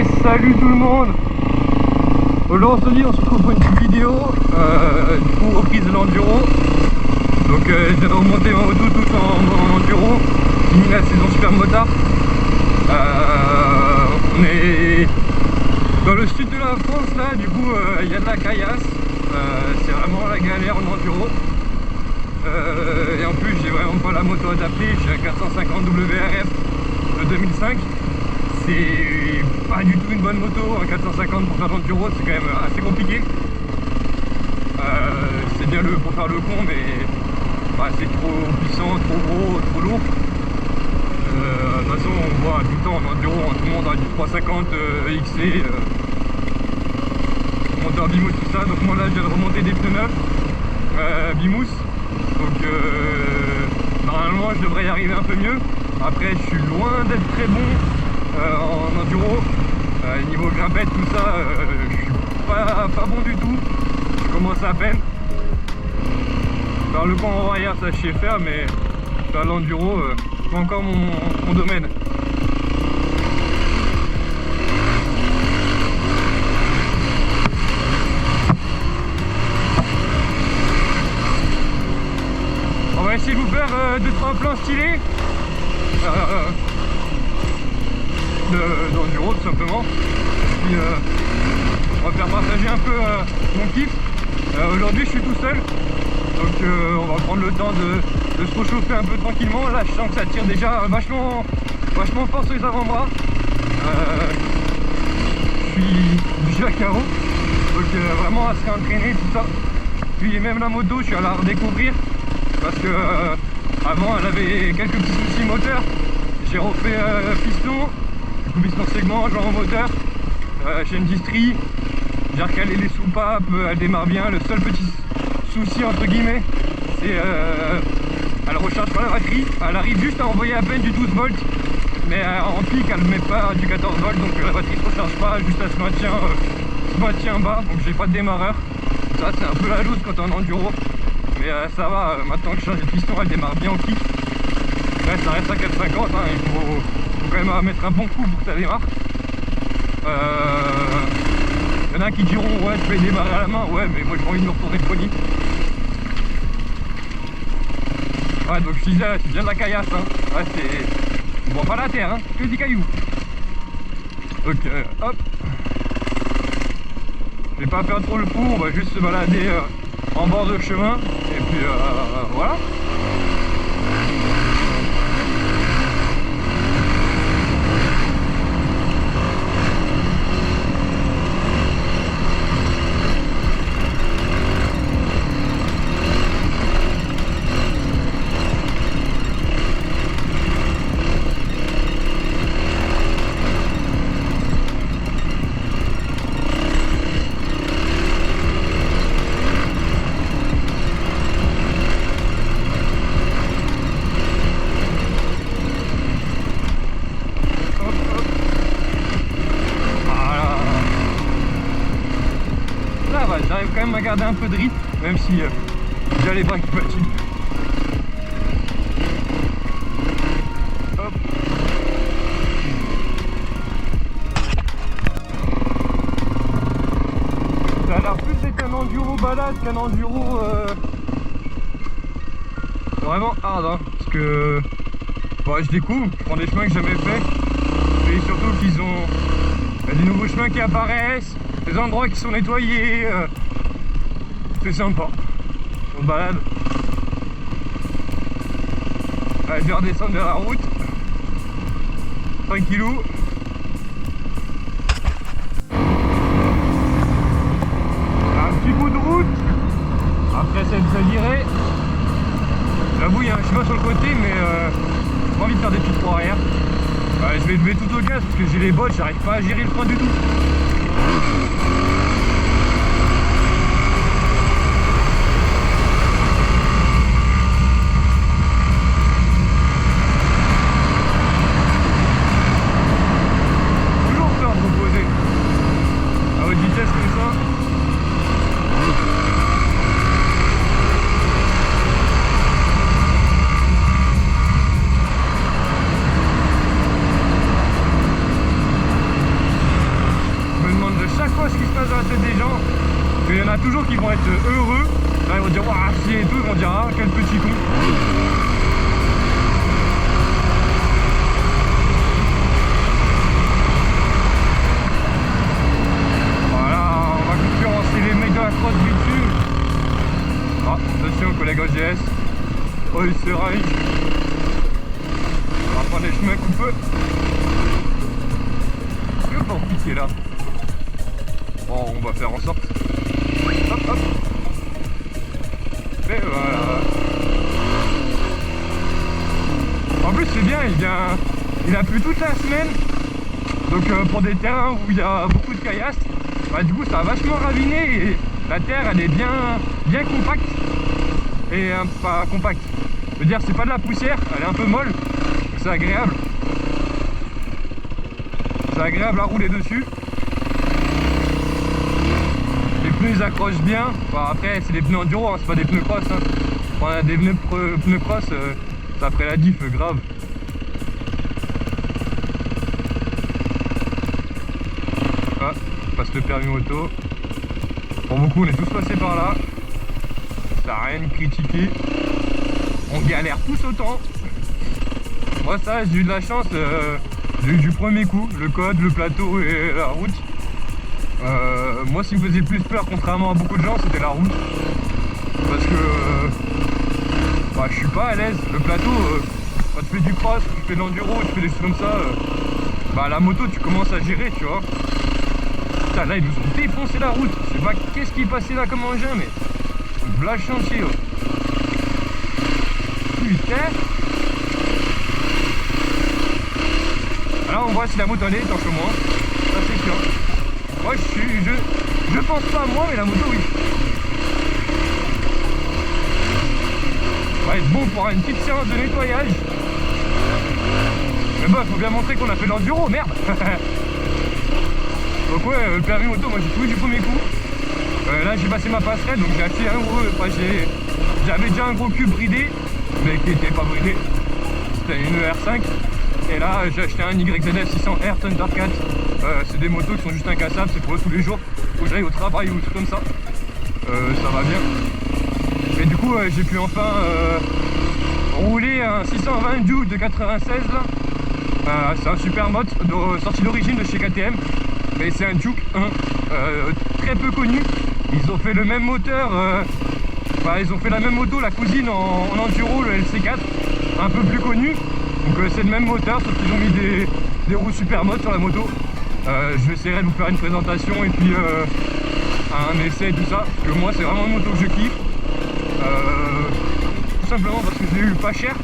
Ouais, salut tout le monde. Aujourd'hui on se retrouve pour une petite vidéo du coup reprise de l'enduro. Donc je viens de remonter ma moto tout en enduro, fini la saison super motard. On est dans le sud de la France là, du coup il y a de la caillasse, c'est vraiment la galère en enduro. Et en plus j'ai vraiment pas la moto adaptée, j'ai un 450 WRF de 2005. C'est pas du tout une bonne moto, un 450 pour faire de l'enduro, c'est quand même assez compliqué. C'est bien pour faire le con, mais bah, c'est trop puissant, trop gros, trop lourd. De toute façon on voit tout le temps en enduro, tout le monde a du 350 XC, moteur Bimous, tout ça. Donc moi là je viens de remonter des pneus neufs Bimous. Donc normalement je devrais y arriver un peu mieux. Après je suis loin d'être très bon en enduro. Niveau grimpette, tout ça, je suis pas bon du tout. Je commence à peine. Faire le camp en arrière, ça je sais faire, mais faire l'enduro, c'est pas encore mon domaine. On va essayer de vous faire 2-3 plans stylés d'enduro tout simplement. Puis on va faire partager un peu mon kiff. Aujourd'hui je suis tout seul, donc on va prendre le temps de se réchauffer un peu tranquillement. Là je sens que ça tire déjà vachement fort sur les avant-bras. Je suis à carreau, donc vraiment à se réentraîner tout ça. Puis même la moto je suis à la redécouvrir parce que avant elle avait quelques petits soucis moteurs. J'ai refait piston, du coup piston segment, genre en moteur, chaîne distri, j'ai recalé les soupapes, elle démarre bien. Le seul petit souci entre guillemets, c'est elle recharge pas la batterie, elle arrive juste à envoyer à peine du 12 volts, mais en pic elle met pas du 14 volts, donc la batterie ne se recharge pas, juste elle se maintient bas, donc j'ai pas de démarreur. Ça c'est un peu la loose quand t'es en enduro, mais ça va, maintenant que je change de piston elle démarre bien au kick. Ouais, ça reste à 450, hein, il faut quand même mettre un bon coup pour que ça démarre. Il y en a qui diront ouais je vais démarrer à la main, ouais mais moi j'ai pas envie de me retourner le poignet. Ouais, donc je disais, c'est bien de la caillasse, hein. Ouais, on voit pas la terre, hein, que des cailloux. Donc hop, je vais pas faire trop le fou, on va juste se balader en bord de chemin et puis voilà. J'arrive quand même à garder un peu de rythme, même si j'ai les bras qui fatiguent. Hop. Ça a l'air plus d'être un enduro balade qu'un enduro vraiment hard, hein, parce que bon, je découvre, je prends des chemins que j'ai jamais fait, et surtout qu'ils ont des nouveaux chemins qui apparaissent, des endroits qui sont nettoyés, c'est sympa, on balade. Allez, je vais redescendre vers la route, tranquillou. Un petit bout de route, après cette virée. J'avoue il y a un chemin sur le côté, mais j'ai pas envie de faire des petites trous arrière. Je vais lever tout au gaz parce que j'ai les bottes, j'arrive pas à gérer le frein du tout. Toujours peur de reposer à haute vitesse comme ça. gens, il y en a toujours qui vont être heureux. Là, ils vont dire waouh, si et tout, ils vont dire ah, quel petit con. Voilà, on va concurrencer les méga cross bitume. Ah, attention, collègue OGS. Oh, il se raille. On va prendre les chemins coupeux. Je vais pas en piquer là. Bon, on va faire en sorte. Hop, hop. Et voilà. En plus, c'est bien, il a plu toute la semaine. Donc, pour des terrains où il y a beaucoup de caillasse, bah, du coup, ça a vachement raviné. Et la terre, elle est bien compacte. Et pas compacte. Je veux dire, c'est pas de la poussière, elle est un peu molle. C'est agréable. C'est agréable à rouler dessus. Les pneus ils accrochent bien. Bon, après c'est des pneus enduro, hein, c'est pas des pneus cross. Hein. Quand on a des pneus cross, ça ferait la diff grave. Ah, on passe le permis moto. Pour beaucoup on est tous passés par là. Ça n'a rien de critiqué. On galère tous autant. Moi ça j'ai eu de la chance, j'ai eu du premier coup, le code, le plateau et la route. Moi ce qui me faisait plus peur contrairement à beaucoup de gens c'était la route. Parce que bah, je suis pas à l'aise. Le plateau, quand tu fais du cross, tu fais de l'enduro, tu fais des choses comme ça, bah la moto tu commences à gérer tu vois. Putain là ils nous ont défoncé la route. Je sais pas qu'est-ce qui est passé là comme engin mais blage chantier. Putain. Là on voit si la moto elle est étanche au moins, ça c'est sûr. Moi je pense pas à moi mais la moto oui. Ça va être bon pour une petite séance de nettoyage. Mais bon il faut bien montrer qu'on a fait de l'enduro, merde. Donc ouais le permis moto moi j'ai tout eu du premier coup. Là j'ai passé ma passerelle donc j'ai acheté un gros, enfin, j'avais déjà un gros cube bridé mais qui était pas bridé. C'était une R5. Et là j'ai acheté un YZF 600R Thundercat. C'est des motos qui sont juste incassables, c'est pour eux tous les jours. Faut que j'aille au travail ou tout comme ça. Ça va bien. Et du coup j'ai pu enfin rouler un 620 Duke de 96 là. C'est un super mode sorti d'origine de chez KTM. Mais c'est un Duke 1 très peu connu. Ils ont fait le même moteur, ils ont fait la même moto, la cousine en enduro, le LC4, un peu plus connu. Donc c'est le même moteur sauf qu'ils ont mis des roues super modes sur la moto. Je vais essayer de vous faire une présentation et puis un essai et tout ça. Parce que moi c'est vraiment une moto que je kiffe. Tout simplement parce que je l'ai eu pas cher.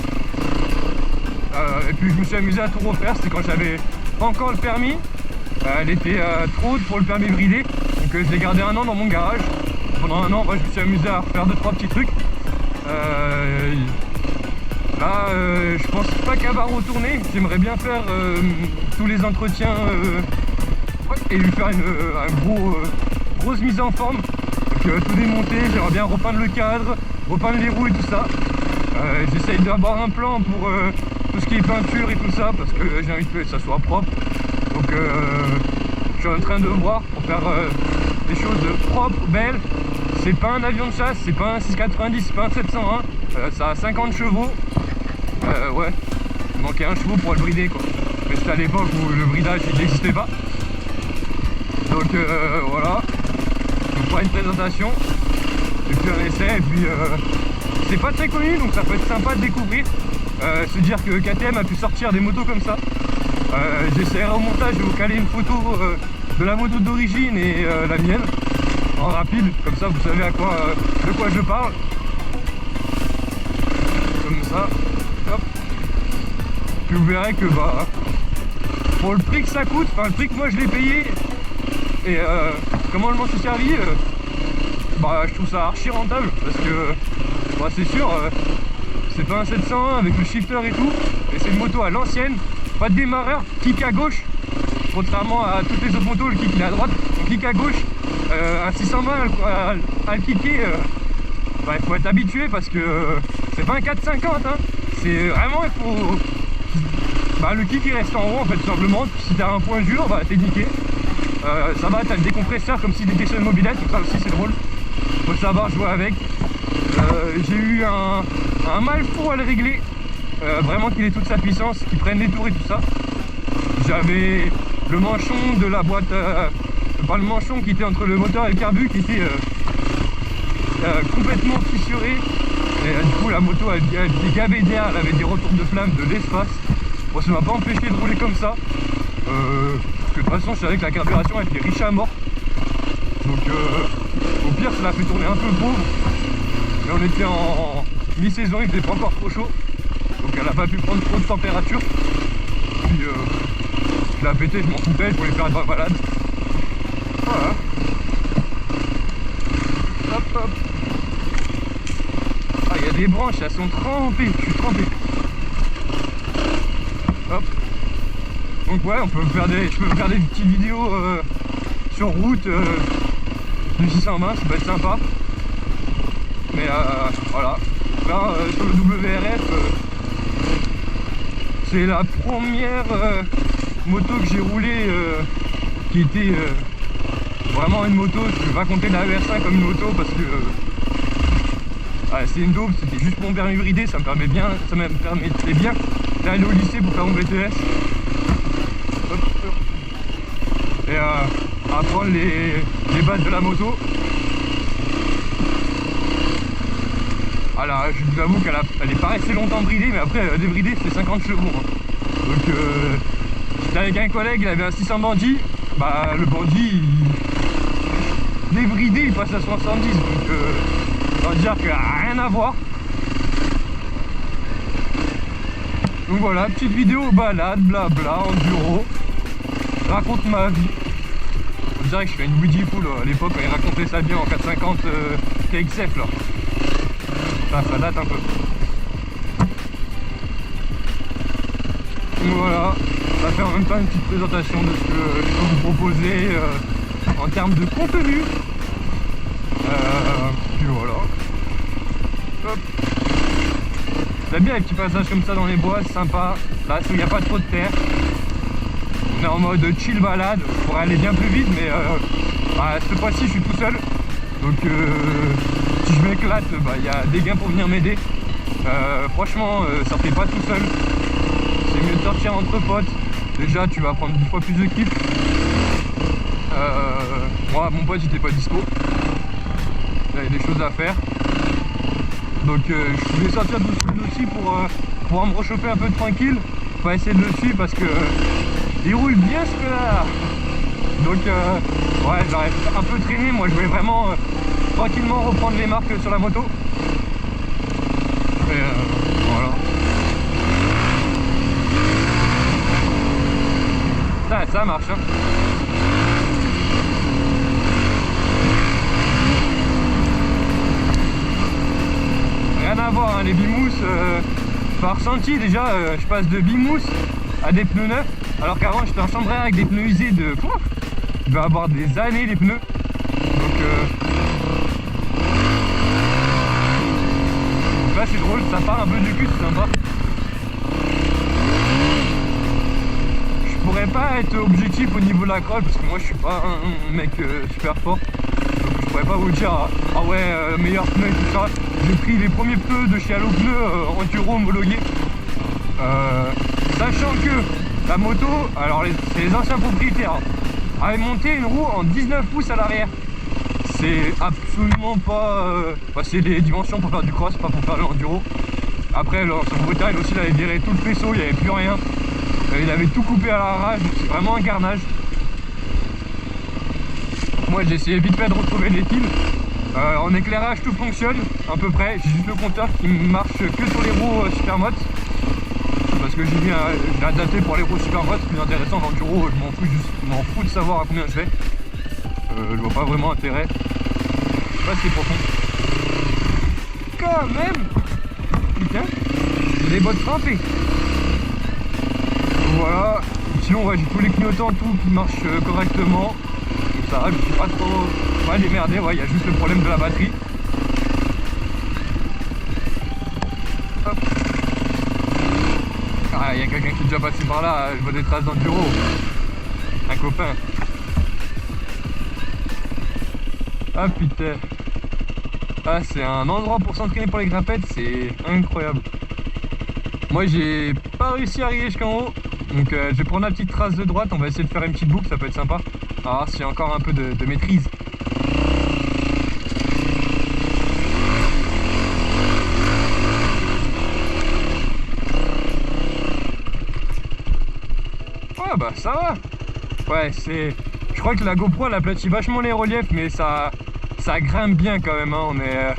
Et puis je me suis amusé à tout refaire. C'était quand j'avais pas encore le permis. Elle était trop haute pour le permis bridé. Donc je l'ai gardé un an dans mon garage. Pendant un an je me suis amusé à refaire 2-3 petits trucs. Là, je pense pas qu'elle va retourner. J'aimerais bien faire tous les entretiens et lui faire une grosse mise en forme. Donc tout démonter, j'aimerais bien repeindre le cadre, repeindre les roues et tout ça. J'essaye d'avoir un plan pour tout ce qui est peinture et tout ça parce que j'ai envie que ça soit propre. Donc je suis en train de voir pour faire des choses propres, belles. C'est pas un avion de chasse, c'est pas un 690, c'est pas un 701. Ça a 50 chevaux. Ouais, il manquait un chevaux pour le brider quoi. Mais c'était à l'époque où le bridage il n'existait pas. Donc voilà, je vous ferai une présentation et puis un essai et puis c'est pas très connu donc ça peut être sympa de découvrir. Se dire que KTM a pu sortir des motos comme ça. J'essaierai au montage de vous caler une photo de la moto d'origine et la mienne en rapide, comme ça vous savez de quoi je parle. Comme ça. Hop. Puis vous verrez que pour le prix que ça coûte, enfin le prix que moi je l'ai payé et comment je m'en suis servi, je trouve ça archi rentable parce que c'est sûr c'est pas un 701 avec le shifter et tout, et c'est une moto à l'ancienne, pas de démarreur, kick à gauche, contrairement à toutes les autres motos le kick il est à droite, donc kick à gauche, un 620 à le kicker, il faut être habitué parce que c'est pas un 450 hein. C'est vraiment il faut le kick il reste en haut en fait tout simplement. Si t'as un point dur t'es niqué. Ça va, t'as le décompresseur comme si t'étais sur une mobilette, donc ça aussi c'est drôle. Faut savoir jouer avec. J'ai eu un mal fou à le régler. Vraiment qu'il ait toute sa puissance, qu'il prenne les tours et tout ça. J'avais le manchon de la boîte, pas le manchon qui était entre le moteur et le carbu qui était complètement fissuré. Et du coup la moto elle était gavée d'air, elle avait des retours de flamme de l'espace. Bon, ça m'a pas empêché de rouler comme ça. Parce que de toute façon je savais que la carburation elle était riche à mort. Donc au pire ça l'a fait tourner un peu pauvre. Mais on était en mi-saison, il faisait pas encore trop chaud. Donc elle a pas pu prendre trop de température. Puis je l'ai pété, je m'en foutais, je voulais faire de la balade. Voilà. Hop hop. Ah, il y a des branches, elles sont trempées, je suis trempé. Hop. Donc ouais, je peux faire des petites vidéos sur route du 620, ça peut être sympa. Mais voilà. Là, sur le WRF, c'est la première moto que j'ai roulée qui était vraiment une moto. Je vais pas compter la ER5 comme une moto parce que c'est une daube, c'était juste mon permis bridé, ça me permettait bien d'aller au lycée pour faire mon BTS. Hop, hop. Et apprendre les bases de la moto. Alors je vous avoue qu'elle est pas restée longtemps bridée, mais après débridée c'est 50 chevaux. Hein. Donc j'étais avec un collègue, il avait un 600 bandit, bah le bandit débridé il passe à 70, donc ça veut dire qu'il n'y a rien à voir. Donc voilà, petite vidéo balade, blabla, enduro, raconte ma vie. On dirait que je fais une Ouija Pool à l'époque quand il racontait ça bien en 450 KXF là. Ça date un peu. Donc voilà, ça fait en même temps une petite présentation de ce que je peux vous proposer en termes de contenu. Puis voilà. Hop. J'aime bien les petits passages comme ça dans les bois, c'est sympa. Là, il n'y a pas trop de terre. On est en mode chill balade. Je pourrais aller bien plus vite, mais cette fois-ci, je suis tout seul. Donc, si je m'éclate, il y a des gains pour venir m'aider. Franchement, ça fait pas tout seul. C'est mieux de sortir entre potes. Déjà, tu vas prendre 10 fois plus de kiff. Moi, mon pote, il était pas dispo. Il y avait des choses à faire. Donc, je voulais sortir tout seul aussi pour pouvoir me réchauffer un peu tranquille. Pas essayer de le suivre parce que il roule bien ce que là. Donc, ouais, j'aurais un peu traîné. Moi, je voulais vraiment tranquillement reprendre les marques sur la moto. Et voilà. Ça marche, hein. Rien à voir, hein, les bimous, par ressenti déjà, je passe de bimous à des pneus neufs, alors qu'avant j'étais en chambre avec des pneus usés de... Il va avoir des années les pneus. Donc là c'est drôle, ça part un peu du cul, c'est sympa. Je pourrais pas être objectif au niveau de la crotte parce que moi je suis pas un mec super fort. Donc je pourrais pas vous dire ah ouais meilleur pneu et tout ça. J'ai pris les premiers pneus de chez Allo Pneus enduro homologués. Sachant que la moto, alors c'est les anciens propriétaires, avaient monté une roue en 19 pouces à l'arrière. C'est absolument pas... c'est des dimensions pour faire du cross, pas pour faire de l'enduro. Après, son propriétaire, il aussi, il avait viré tout le faisceau, il n'y avait plus rien. Il avait tout coupé à l'arrache, donc c'est vraiment un carnage. Moi, j'ai essayé vite fait de retrouver les fils. En éclairage, tout fonctionne, à peu près. J'ai juste le compteur qui marche que sur les roues Supermoto. Parce que j'ai adapté pour les roues Supermoto, c'est plus intéressant. L'enduro, je m'en fous de savoir à combien je vais. Je vois pas vraiment intérêt. Je sais pas si c'est profond. Quand même. Putain, j'ai des bottes trempées. Voilà. Sinon, ouais, j'ai tous les clignotants, tout qui marche correctement. Donc ça va, je suis pas trop démerdé. Ouais, il y a juste le problème de la batterie. Hop. Ah, il y a quelqu'un qui est déjà passé par là. Je vois des traces d'enduro. Un copain. Ah putain. Ah, c'est un endroit pour s'entraîner pour les grimpettes, c'est incroyable. Moi j'ai pas réussi à arriver jusqu'en haut. Donc je vais prendre la petite trace de droite, on va essayer de faire une petite boucle, ça peut être sympa. On va voir si j'ai encore un peu de maîtrise. Ouais bah ça va. Ouais c'est... Je crois que la GoPro elle aplatit vachement les reliefs, mais ça grimpe bien quand même, hein. On est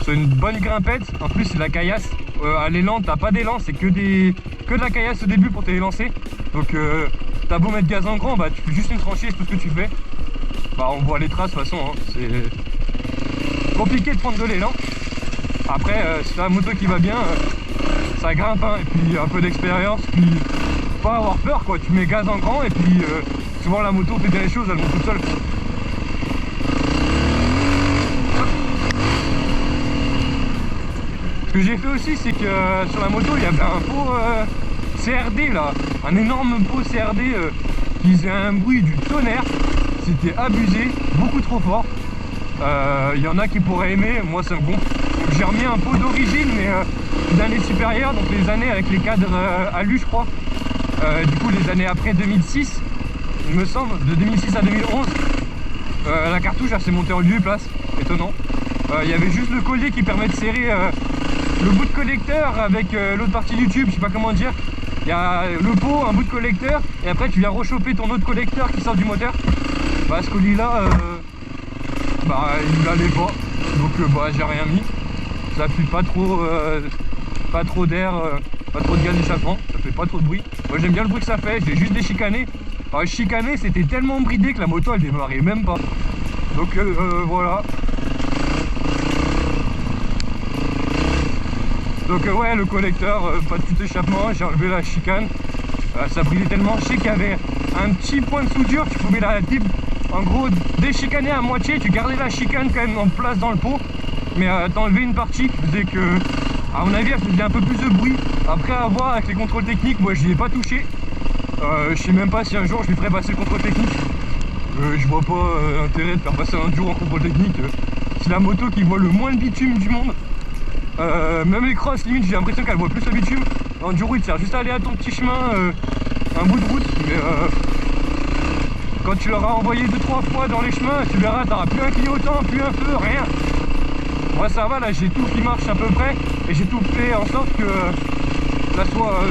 sur une bonne grimpette. En plus c'est de la caillasse. À l'élan t'as pas d'élan, c'est que de la caillasse au début pour télélancer. Donc t'as beau mettre gaz en grand, bah tu fais juste une tranchée, c'est tout ce que tu fais. Bah on voit les traces de toute façon, hein. C'est compliqué de prendre de l'élan. Après si t'as la moto qui va bien, ça grimpe, hein. Et puis un peu d'expérience, puis pas avoir peur quoi, tu mets gaz en grand et puis souvent la moto fait bien les choses, elle monte toute seule. Ce que j'ai fait aussi, c'est que sur la moto il y avait un pot CRD là, un énorme pot CRD qui faisait un bruit du tonnerre. C'était abusé, beaucoup trop fort. Il y en a qui pourraient aimer, moi ça me gonfle. J'ai remis un pot d'origine mais d'année supérieure, donc les années avec les cadres alu je crois. Du coup les années après 2006, il me semble, de 2006 à 2011. La cartouche elle s'est montée en lieu et place, étonnant. Il y avait juste le collier qui permet de serrer le bout de collecteur avec l'autre partie du tube, je sais pas comment dire. Il y a le pot, un bout de collecteur, et après tu viens rechoper ton autre collecteur qui sort du moteur. Bah ce colis là, bah il allait pas, donc bah j'ai rien mis. Ça fuit pas trop d'air, pas trop de gaz d'échappement, ça fait pas trop de bruit. Moi j'aime bien le bruit que ça fait, j'ai juste déchicané. Alors chicané c'était tellement bridé que la moto elle démarrait même pas. Donc voilà. Donc ouais le collecteur, pas de tout échappement, j'ai enlevé la chicane. Ça brillait tellement, je sais qu'il y avait un petit point de soudure, tu pouvais la en gros déchicaner à moitié, tu gardais la chicane quand même en place dans le pot. Mais t'enlevais une partie qui faisait que, à mon avis, elle faisait un peu plus de bruit. Après à voir avec les contrôles techniques, moi je n'y ai pas touché. Je sais même pas si un jour je lui ferai passer le contrôle technique. Je vois pas intérêt de faire passer un jour en contrôle technique. C'est la moto qui voit le moins de bitume du monde. Même les crosses, limite, j'ai l'impression qu'elle voit plus le bitume. L'enduro, il te sert juste à aller à ton petit chemin, un bout de route. Mais quand tu l'auras envoyé 2-3 fois dans les chemins, tu verras, t'auras plus un clignotant, plus un feu, rien. Moi ça va, là j'ai tout qui marche à peu près et j'ai tout fait en sorte que ça soit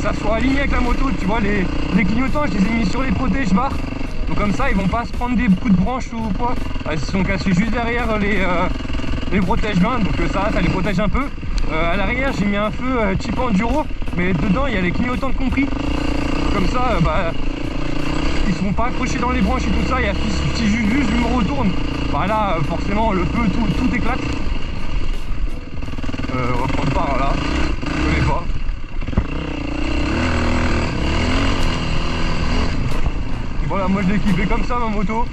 ça soit aligné avec la moto. Tu vois les clignotants, je les ai mis sur les protège barres, donc comme ça ils vont pas se prendre des coups de branche ou quoi. Ils sont cassés juste derrière les protège mains, donc ça les protège un peu. À l'arrière j'ai mis un feu type enduro, mais dedans il y a les clignotants compris, comme ça bah ils seront pas accrochés dans les branches et tout ça. Il y a si juste je me retourne, bah là forcément le feu tout éclate. On va prendre par là, je connais pas. Voilà, moi je l'ai équipé comme ça ma moto.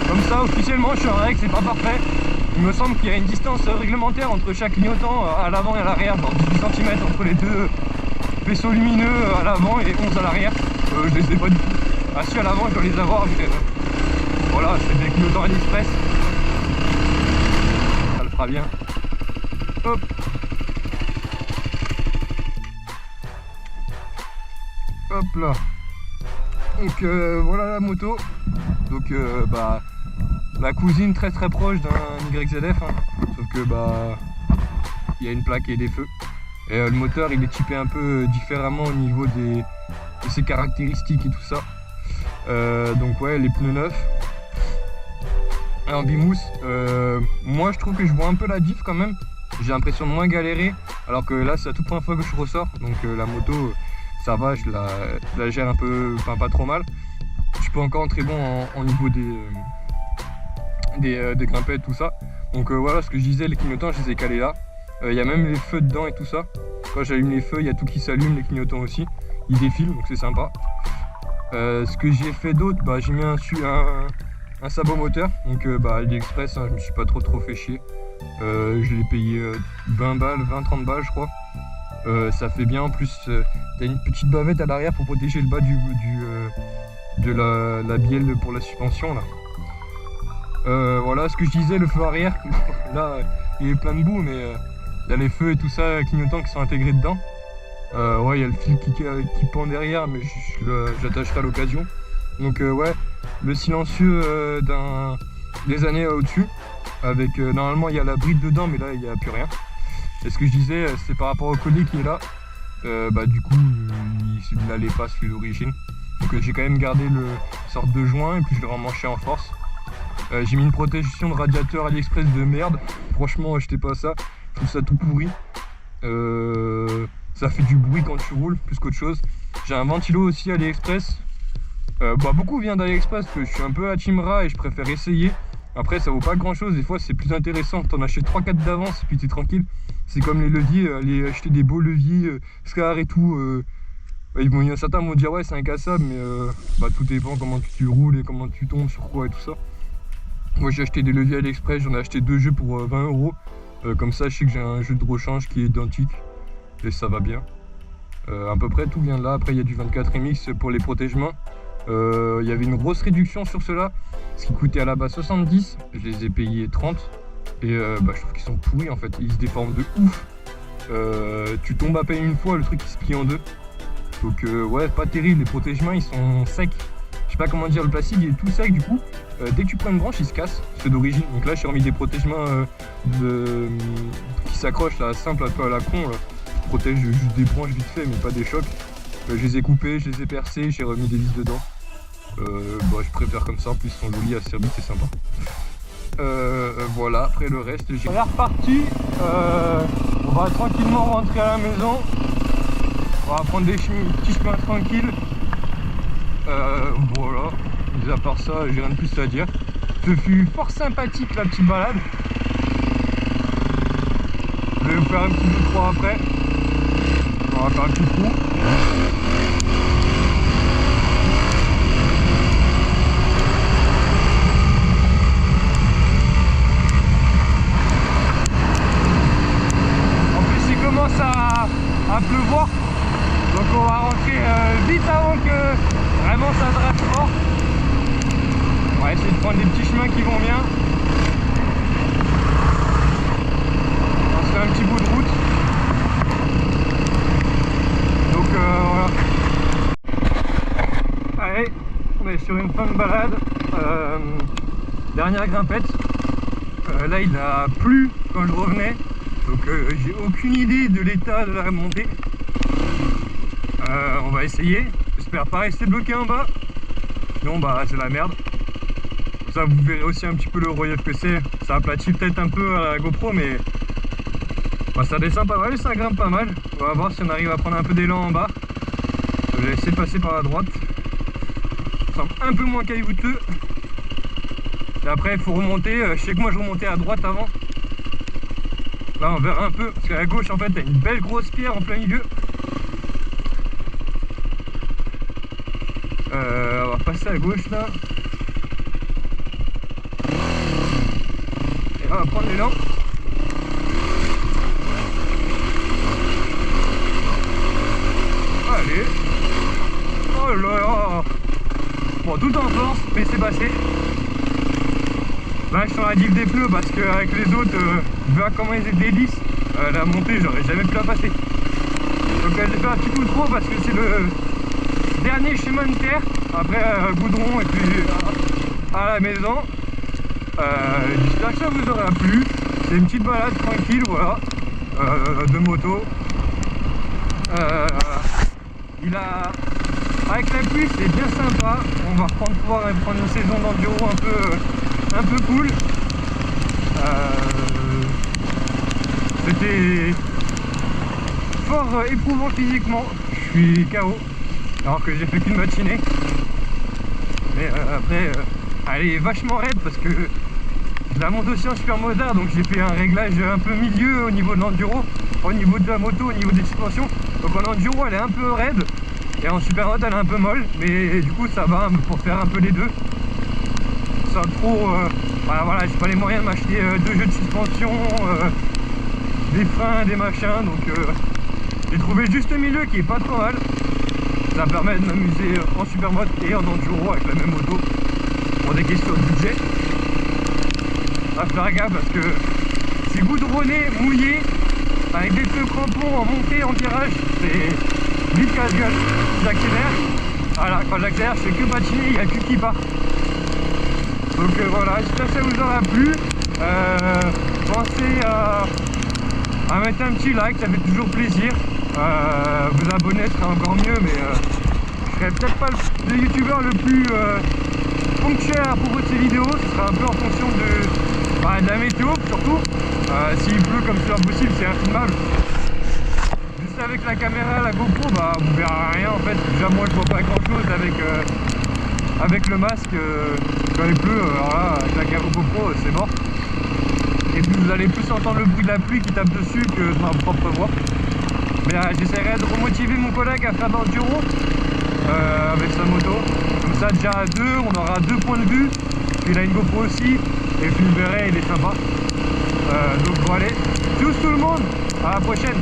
Comme ça officiellement je suis en règle, c'est pas parfait. Il me semble qu'il y a une distance réglementaire entre chaque clignotant à l'avant et à l'arrière, genre 18 cm entre les deux vaisseaux lumineux à l'avant et 11 à l'arrière. Je les ai pas du tout. Ah si, à l'avant je dois les avoir, mais voilà, c'est des clignotants AliExpress. Ça le fera bien. Hop. Hop là. Donc voilà la moto. Donc bah la cousine très proche d'un YZF, hein. Sauf que bah il y a une plaque et des feux. Et le moteur il est typé un peu différemment au niveau de ses caractéristiques et tout ça. Donc ouais, les pneus neufs en bimousse. Moi je trouve que je vois un peu la diff quand même. J'ai l'impression de moins galérer, alors que là c'est la toute première fois que je ressors. Donc la moto ça va, je la gère un peu, enfin pas trop mal. Je peux encore entrer bon en niveau des grimpettes, tout ça. Donc voilà ce que je disais, les clignotants je les ai calés là. Il y a même les feux dedans et tout ça. Quand j'allume les feux, il y a tout qui s'allume, les clignotants aussi. Ils défilent, donc c'est sympa. Ce que j'ai fait d'autre, bah, j'ai mis un sabot moteur. Donc bah, AliExpress, hein, je me suis pas trop fait chier. Je l'ai payé 20 balles, 20-30 balles je crois. Ça fait bien. En plus, t'as une petite bavette à l'arrière pour protéger le bas de la bielle pour la suspension là. Voilà ce que je disais, le feu arrière. Là, il est plein de boue, mais il y a les feux et tout ça clignotants qui sont intégrés dedans. Ouais, il y a le fil qui pend derrière, mais j'attacherai à l'occasion. Donc ouais, le silencieux des années au-dessus, avec normalement il y a la bride dedans, mais là il n'y a plus rien. Et ce que je disais, c'est par rapport au collier qui est là, bah du coup il n'allait pas celui d'origine. Donc j'ai quand même gardé le sorte de joint et puis je l'ai remmanché en force. J'ai mis une protection de radiateur AliExpress de merde. Franchement, achetez pas ça, je trouve ça tout pourri. Ça fait du bruit quand tu roules plus qu'autre chose. J'ai un ventilo aussi AliExpress. Bah, beaucoup vient d'AliExpress parce que je suis un peu à Team Rat et je préfère essayer. Après ça vaut pas grand chose, des fois c'est plus intéressant, t'en achètes 3-4 d'avance et puis t'es tranquille. C'est comme les leviers, aller acheter des beaux leviers Scar et tout. Certains vont dire ouais c'est incassable, mais bah, tout dépend comment tu roules et comment tu tombes sur quoi et tout ça. Moi j'ai acheté des leviers AliExpress, j'en ai acheté 2 jeux pour 20 €. Comme ça je sais que j'ai un jeu de rechange qui est identique et ça va bien. À peu près tout vient de là. Après il y a du 24 MX pour les protège-mains. Il y avait une grosse réduction sur cela, ce qui coûtait à la base 70, je les ai payés 30 et bah, je trouve qu'ils sont pourris en fait, ils se déforment de ouf. Tu tombes à peine une fois, le truc il se plie en deux. Donc ouais, pas terrible, les protège-mains ils sont secs. Je sais pas comment dire, le plastique il est tout sec du coup. Dès que tu prends une branche il se casse, c'est d'origine. Donc là j'ai remis des protège-mains qui s'accrochent là, simple un peu à la con là. Je protège juste des branches vite fait mais pas des chocs. Je les ai coupés, je les ai percés, j'ai remis des vis dedans. Bah, je préfère comme ça, en plus ils sont jolis à servir, c'est sympa. Voilà, après le reste j'ai... On est reparti, on va tranquillement rentrer à la maison. On va prendre des petits chemins tranquilles. Voilà, mis à part ça, j'ai rien de plus à dire. Ce fut fort sympathique la petite balade. Je vais vous faire un petit 2-3 après. On va faire un petit trou. En plus il commence à pleuvoir. Donc on va rentrer vite avant que vraiment ça drape fort. On va essayer de prendre des petits chemins qui vont bien. On se fait un petit bout de route. Donc voilà. Allez, on est sur une fin de balade. Dernière grimpette. Là il a plu quand je revenais. Donc j'ai aucune idée de l'état de la remontée. On va essayer. J'espère pas rester bloqué en bas. Sinon bah c'est la merde. Comme ça vous verrez aussi un petit peu le relief que c'est. Ça aplatit peut-être un peu à la GoPro mais bah, ça descend pas mal et ça grimpe pas mal. On va voir si on arrive à prendre un peu d'élan en bas. Je vais essayer de passer par la droite. Ça semble un peu moins caillouteux. Et après il faut remonter. Je sais que moi je remontais à droite avant. Là on verra un peu. Parce qu'à gauche en fait il y a une belle grosse pierre en plein milieu. On va passer à gauche là. Et on va prendre l'élan. Allez. Oh là là. Bon, tout en force, mais c'est passé. Là je suis sur la diff des pneus parce qu'avec les autres, vu à comment ils étaient lisses, la montée j'aurais jamais pu la passer. Donc j'ai fait un petit coup de trop parce que c'est le dernier chemin de terre. Après goudron et puis à la maison. J'espère que ça vous aura plu. C'est une petite balade tranquille, voilà, de moto. Avec la pluie c'est bien sympa. On va pouvoir prendre une saison d'enduro un peu cool. C'était fort éprouvant physiquement. Je suis KO alors que j'ai fait qu'une matinée. Mais après elle est vachement raide parce que je la monte aussi en super motard, donc j'ai fait un réglage un peu milieu au niveau de l'enduro, au niveau de la moto, au niveau des suspensions. Donc en enduro elle est un peu raide et en super motard elle est un peu molle, mais du coup ça va pour faire un peu les deux. Sans trop voilà, j'ai pas les moyens de m'acheter 2 jeux de suspension, des freins, des machins, donc J'ai trouvé le juste milieu qui est pas trop mal. Ça permet de m'amuser en super mode et en enduro avec la même moto pour des questions de budget. À faire gaffe parce que c'est goudronné, mouillé, avec des feux crampons en montée, en virage, c'est vite casse-gueule. J'accélère, voilà, quand j'accélère je fais que patiner, il n'y a que qui part. Donc voilà, j'espère que ça vous aura plu. Pensez à mettre un petit like, ça fait toujours plaisir. Vous abonner serait encore mieux, mais je serais peut-être pas le youtubeur le plus ponctuel à propos de ces vidéos. Ce sera un peu en fonction de la météo surtout. S'il pleut comme c'est impossible, c'est infilmable. Juste avec la caméra, la GoPro, vous verrez rien en fait. Déjà moi je vois pas grand chose avec le masque quand il pleut. Alors là, avec la GoPro c'est mort. Et puis vous allez plus entendre le bruit de la pluie qui tape dessus que de ma propre voix. Mais j'essaierai de remotiver mon collègue à faire d'enduro avec sa moto. Comme ça déjà à deux, on aura 2 points de vue. Puis il a une GoPro aussi. Et puis vous verrez, il est sympa. Donc bon allez, tous tout le monde, à la prochaine.